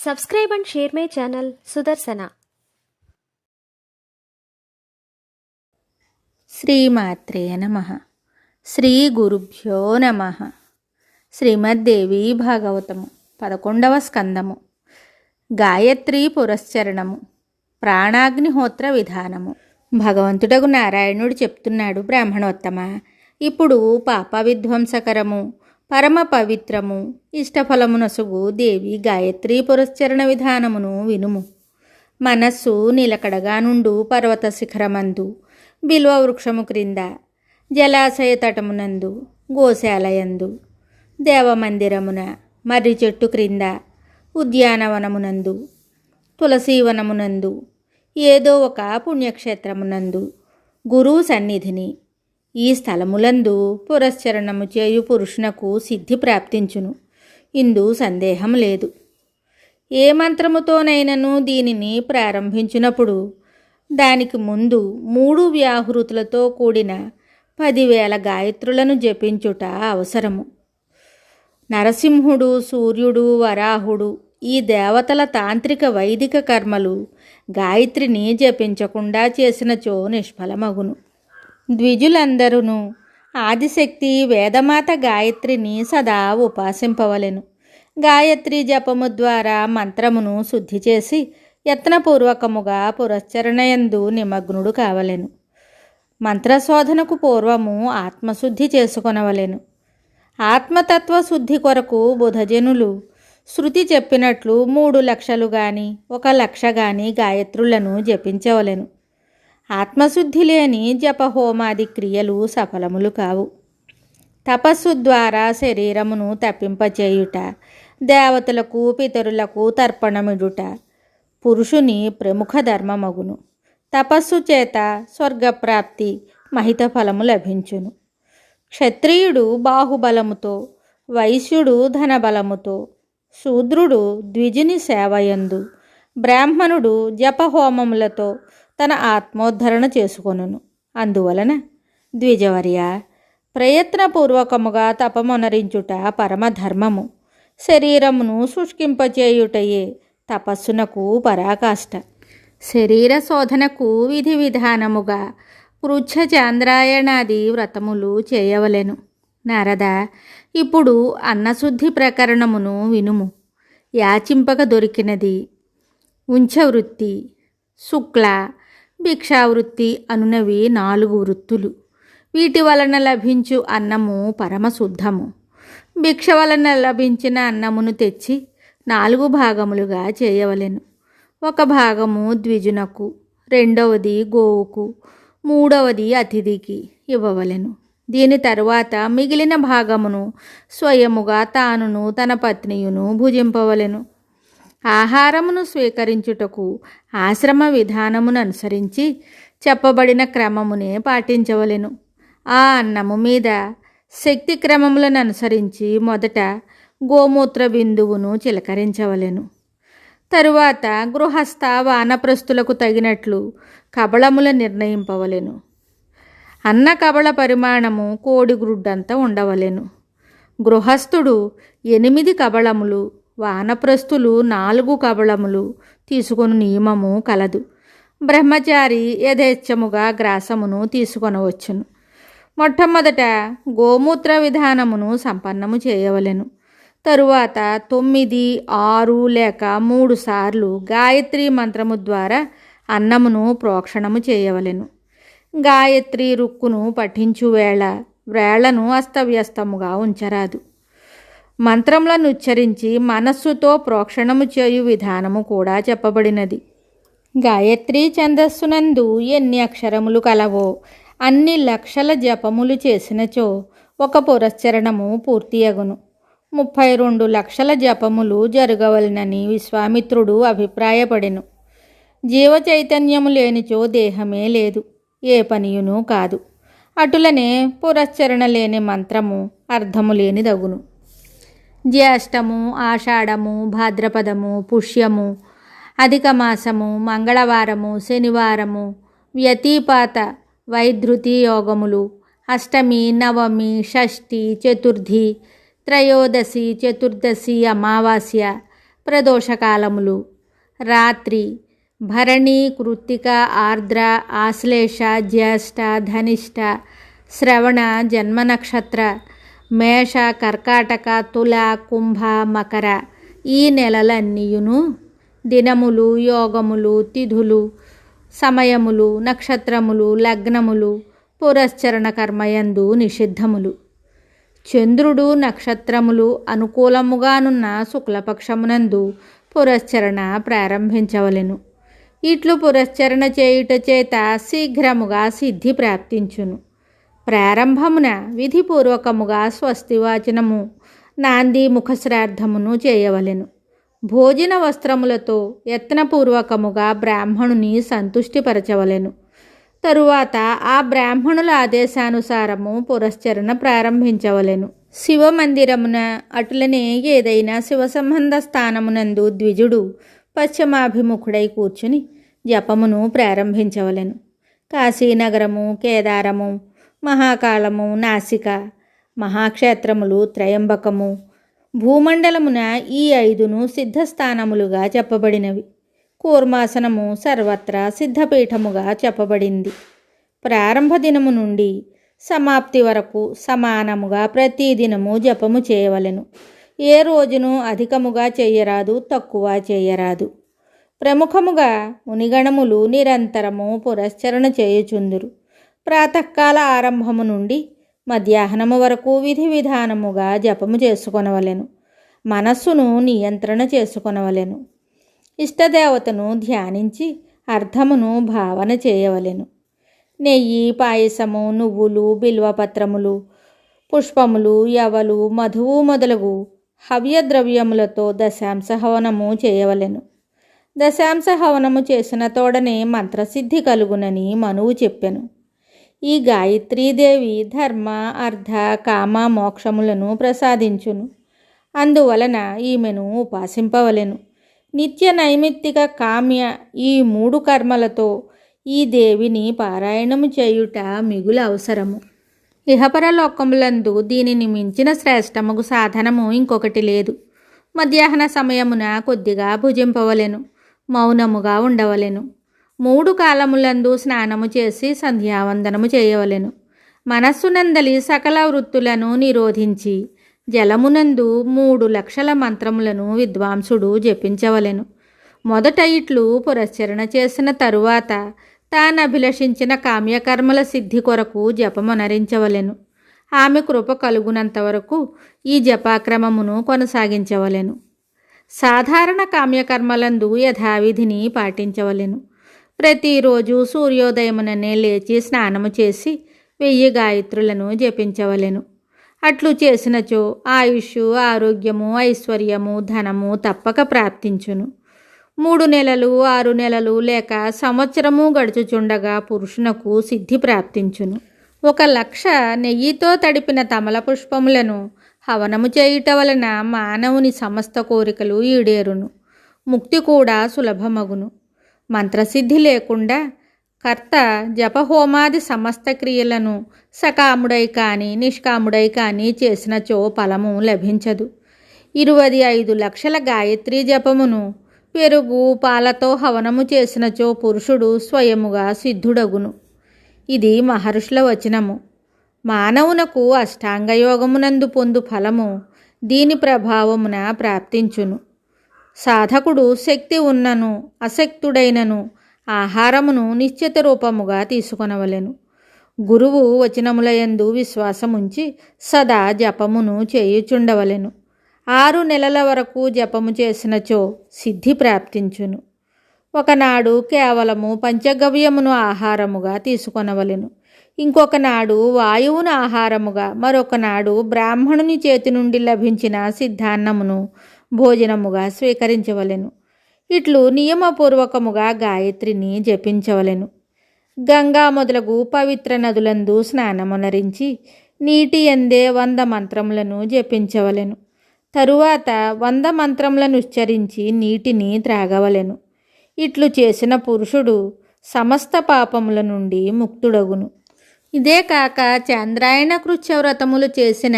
Subscribe and share my channel Sudarsana. శ్రీమాత్రే నమః. శ్రీ గురుభ్యో నమః. శ్రీమద్దేవి భాగవతము 11వ స్కందము. గాయత్రీ పురశ్చరణము. ప్రాణాగ్నిహోత్ర విధానము. భగవంతుడగు నారాయణుడు చెప్తున్నాడు, బ్రాహ్మణోత్తమ, ఇప్పుడు పాప విధ్వంసకరము, పరమ పవిత్రము, ఇష్టఫలమునసుగు దేవి గాయత్రీ పురశ్చరణ విధానమును వినుము. మనస్సు నిలకడగా నుండు పర్వత శిఖరమందు, బిల్వ వృక్షము క్రింద, జలాశయ తటమునందు, గోశాలయందు, దేవమందిరమున, మర్రి చెట్టు క్రింద, ఉద్యానవనమునందు, తులసీవనమునందు, ఏదో ఒక పుణ్యక్షేత్రమునందు, గురువు సన్నిధిని, ఈ స్థలములందు పురశ్చరణము చేయు పురుషునకు సిద్ధి ప్రాప్తించును. ఇందు సందేహం లేదు. ఏ మంత్రముతోనైనను దీనిని ప్రారంభించినప్పుడు దానికి ముందు 3 వ్యాహృతులతో కూడిన 10,000 గాయత్రులను జపించుట అవసరము. నరసింహుడు, సూర్యుడు, వరాహుడు ఈ దేవతల తాంత్రిక వైదిక కర్మలు గాయత్రిని జపించకుండా చేసినచో నిష్ఫలమగును. ద్విజులందరూ ఆదిశక్తి వేదమాత గాయత్రిని సదా ఉపాసింపవలెను. గాయత్రి జపము ద్వారా మంత్రమును శుద్ధి చేసి యత్నపూర్వకముగా పురశ్చరణయందు నిమగ్నుడు కావలెను. మంత్రశోధనకు పూర్వము ఆత్మశుద్ధి చేసుకొనవలెను. ఆత్మతత్వ శుద్ధి కొరకు బుధజనులు శృతి చెప్పినట్లు 3 లక్షలు గాని 1 లక్ష గాని గాయత్రులను జపించవలెను. ఆత్మశుద్ధి లేని జపహోమాది క్రియలు సఫలములు కావు. తపస్సు ద్వారా శరీరమును తప్పింపచేయుట, దేవతలకు పితరులకు తర్పణమిడుట పురుషుని ప్రముఖ ధర్మమగును. తపస్సు చేత స్వర్గప్రాప్తి మహిత ఫలము లభించును. క్షత్రియుడు బాహుబలముతో, వైశ్యుడు ధనబలముతో, శూద్రుడు ద్విజుని సేవయందు, బ్రాహ్మణుడు జపహోమములతో తన ఆత్మోద్ధరణ చేసుకొనును. అందువలన ద్విజవర్య, ప్రయత్నపూర్వకముగా తపమొనరించుట పరమధర్మము. శరీరమును శుష్కింపచేయుటయే తపస్సునకు పరాకాష్ట. శరీర శోధనకు విధి విధానముగా పృచ్ఛ చాంద్రాయణాది వ్రతములు చేయవలెను. నారద, ఇప్పుడు అన్నశుద్ధి ప్రకరణమును వినుము. యాచింపక దొరికినది, ఉంచవృత్తి, శుక్ల, భిక్షావృత్తి అనునవి 4 వృత్తులు. వీటి వలన లభించు అన్నము పరమశుద్ధము. భిక్ష వలన లభించిన అన్నమును తెచ్చి 4 భాగములుగా చేయవలెను. 1 భాగము ద్విజునకు, 2వది గోవుకు, 3వది అతిథికి ఇవ్వవలెను. దీని తరువాత మిగిలిన భాగమును స్వయముగా తానును తన పత్నియును భుజింపవలెను. ఆహారమును స్వీకరించుటకు ఆశ్రమ విధానమును అనుసరించి చెప్పబడిన క్రమమునే పాటించవలెను. ఆ అన్నము మీద శక్తి క్రమములను అనుసరించి మొదట గోమూత్ర బిందువును చిలకరించవలెను. తరువాత గృహస్థ వానప్రస్థులకు తగినట్లు కబళముల నిర్ణయింపవలెను. అన్న కబళ పరిమాణము కోడిగ్రుడ్డంత ఉండవలెను. గృహస్థుడు 8 కబళములు, వానప్రస్థులు 4 కబళములు తీసుకొని నియమము కలదు. బ్రహ్మచారి యథేచ్ఛముగా గ్రాసమును తీసుకొనవచ్చును. మొట్టమొదట గోమూత్ర విధానమును సంపన్నము చేయవలెను. తరువాత 9, 6 లేక 3 సార్లు గాయత్రి మంత్రము ద్వారా అన్నమును ప్రోక్షణము చేయవలెను. గాయత్రి రుక్కును పఠించు వేళను అస్తవ్యస్తముగా ఉంచరాదు. మంత్రములను ఉచ్చరించి మనస్సుతో ప్రోక్షణము చేయు విధానము కూడా చెప్పబడినది. గాయత్రీ ఛందస్సునందు ఎన్ని అక్షరములు కలవో అన్ని లక్షల జపములు చేసినచో 1 పురశ్చరణము పూర్తియగును. 32 లక్షల జపములు జరగవలెనని విశ్వామిత్రుడు అభిప్రాయపడెను. జీవ చైతన్యము లేనిచో దేహమే లేదు, ఏ పనియును కాదు. అటులనే పురశ్చరణ లేని మంత్రము అర్థము లేనిదగును. జ్యేష్టము, ఆషాఢము, భాద్రపదము, పుష్యము, అధిక మాసము, మంగళవారము, శనివారము, వ్యతిపాత వైధృతి యోగములు, అష్టమి, నవమి, షష్ఠి, చతుర్థి, త్రయోదశి, చతుర్దశి, అమావాస్య, ప్రదోషకాలములు. రాత్రి భరణి, కృత్తిక, ఆర్ద్ర, ఆశ్లేష, జ్యేష్ఠ, ధనిష్ట, శ్రవణ జన్మ నక్షత్ర, మేష, కర్కాటక, తుల, కుంభ, మకర ఈ నెలలన్నీయును దినములు, యోగములు, తిథులు, సమయములు, నక్షత్రములు, లగ్నములు పురస్చరణ కర్మయందు నిషిద్ధములు. చంద్రుడు, నక్షత్రములు అనుకూలముగానున్న శుక్లపక్షమునందు పురస్చరణ ప్రారంభించవలెను. ఇట్లు పురస్చరణ చేయుట చేత శీఘ్రముగా సిద్ధి ప్రాప్తించును. ప్రారంభమున విధిపూర్వకముగా స్వస్తివాచనము, నాంది ముఖశ్రాద్ధమును చేయవలెను. భోజన వస్త్రములతో యత్నపూర్వకముగా బ్రాహ్మణుని సంతుష్టిపరచవలెను. తరువాత ఆ బ్రాహ్మణుల ఆదేశానుసారము పురస్చరణ ప్రారంభించవలెను. శివమందిరమున అటులనే ఏదైనా శివ సంబంధ స్థానమునందు ద్విజుడు పశ్చిమాభిముఖుడై కూర్చుని జపమును ప్రారంభించవలెను. కాశీనగరము, కేదారము, మహాకాళము, నాసిక మహాక్షేత్రములు, త్రయంబకము, భూమండలమున ఈ 5 సిద్ధస్థానములుగా చెప్పబడినవి. కూర్మాసనము సర్వత్రా సిద్ధపీఠముగా చెప్పబడింది. ప్రారంభ దినము నుండి సమాప్తి వరకు సమానముగా ప్రతిదినము జపము చేయవలెను. ఏ రోజును అధికముగా చేయరాదు, తక్కువ చేయరాదు. ప్రముఖముగా మునిగణములు నిరంతరము పురస్చరణ చేయుచుందురు. ప్రాతకాల ఆరంభము నుండి మధ్యాహ్నము వరకు విధి విధానముగా జపము చేసుకొనవలెను. మనస్సును నియంత్రణ చేసుకొనవలెను. ఇష్టదేవతను ధ్యానించి అర్థమును భావన చేయవలెను. నెయ్యి, పాయసము, నువ్వులు, బిల్వపత్రములు, పుష్పములు, యవలు, మధువు మొదలగు హవ్యద్రవ్యములతో దశాంశ హవనము చేయవలెను. దశాంశ హవనము చేసిన తోడనే మంత్రసిద్ధి కలుగునని మనువు చెప్పెను. ఈ గాయత్రీదేవి ధర్మ, అర్థ, కామ, మోక్షములను ప్రసాదించును. అందువలన ఈమెను ఉపాసింపవలెను. నిత్య నైమిత్తిక కామ్య ఈ 3 కర్మలతో ఈ దేవిని పారాయణము చేయుట మిగులు అవసరము. ఇహపరలోకములందు దీనిని మించిన శ్రేష్టముగు సాధనము ఇంకొకటి లేదు. మధ్యాహ్న సమయమున కొద్దిగా భుజింపవలెను. మౌనముగా ఉండవలెను. 3 కాలములందు స్నానము చేసి సంధ్యావందనము చేయవలెను. మనస్సునందలి సకల వృత్తులను నిరోధించి జలమునందు 3 లక్షల మంత్రములను విద్వాంసుడు జపించవలెను. మొదట ఇట్లు పురస్చరణ చేసిన తరువాత తానభిలషించిన కామ్యకర్మల సిద్ధి కొరకు జపమనరించవలెను. ఆమె కృప కలుగునంత వరకు ఈ జపాక్రమమును కొనసాగించవలెను. సాధారణ కామ్యకర్మలందు యథావిధిని పాటించవలెను. ప్రతిరోజు సూర్యోదయముననే లేచి స్నానము చేసి 1000 గాయత్రులను జపించవలెను. అట్లు చేసినచో ఆయుష్, ఆరోగ్యము, ఐశ్వర్యము, ధనము తప్పక ప్రాప్తించును. 3 నెలలు, 6 నెలలు లేక సంవత్సరము గడుచుచుండగా పురుషునకు సిద్ధి ప్రాప్తించును. 1,00,000 నెయ్యితో తడిపిన తమల పుష్పములను హవనము చేయుట వలన మానవుని సమస్త కోరికలు ఈడేరును. ముక్తి కూడా సులభమగును. మంత్రసిద్ధి లేకుండా కర్త జపహోమాది సమస్త క్రియలను సకాముడై కానీ నిష్కాముడై కానీ చేసినచో ఫలము లభించదు. 25 లక్షల గాయత్రీ జపమును పెరుగు, పాలతో హవనము చేసినచో పురుషుడు స్వయముగా సిద్ధుడగును. ఇది మహర్షుల వచనము. మానవునకు అష్టాంగయోగమునందు పొందు ఫలము దీని ప్రభావమున ప్రాప్తించును. సాధకుడు శక్తి ఉన్నను అశక్తుడైనను ఆహారమును నిశ్చిత రూపముగా తీసుకొనవలెను. గురువు వచనములయందు విశ్వాసముంచి సదా జపమును చేయుచుండవలెను. 6 నెలల వరకు జపము చేసినచో సిద్ధి ప్రాప్తించును. ఒకనాడు కేవలము పంచగవ్యమును ఆహారముగా తీసుకొనవలెను. ఇంకొకనాడు వాయువును ఆహారముగా, మరొకనాడు బ్రాహ్మణుని చేతి నుండి లభించిన సిద్ధాన్నమును భోజనముగా స్వీకరించవలెను. ఇట్లు నియమపూర్వకముగా గాయత్రిని జపించవలెను. గంగా మొదలగు పవిత్ర నదులందు స్నానమునరించి నీటి ఎందే 100 మంత్రములను జపించవలెను. తరువాత 100 మంత్రములను ఉచ్చరించి నీటిని త్రాగవలెను. ఇట్లు చేసిన పురుషుడు సమస్త పాపముల నుండి ముక్తుడగును. ఇదే కాక చాంద్రాయణ కృత్యవ్రతములు చేసిన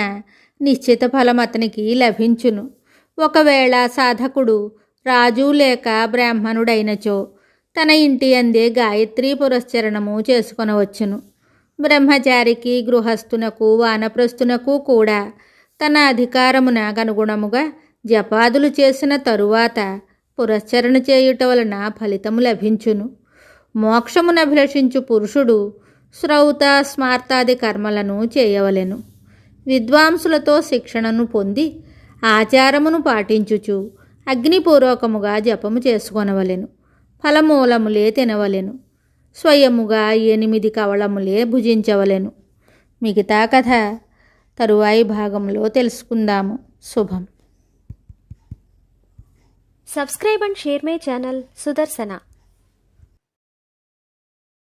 నిశ్చిత ఫలం అతనికి లభించును. ఒకవేళ సాధకుడు రాజు లేక బ్రాహ్మణుడైనచో తన ఇంటి అందే గాయత్రీ పురస్చరణము చేసుకొనవచ్చును. బ్రహ్మచారికి, గృహస్థునకు, వానప్రస్థునకు కూడా తన అధికారమునకనుగుణముగా జపాదులు చేసిన తరువాత పురస్చరణ చేయుట వలన ఫలితము లభించును. మోక్షమునభిలషించు పురుషుడు శ్రౌత స్మార్తాది కర్మలను చేయవలెను. విద్వాంసులతో శిక్షణను పొంది ఆచారమును పాటించుచు అగ్నిపూర్వకముగా జపము చేసుకొనవలెను. ఫలమూలములే తినవలెను. స్వయముగా 8 కవళములే భుజించవలెను. మిగతా కథ తరువాయి భాగంలో తెలుసుకుందాము. శుభం. Subscribe and share my channel Sudarsana.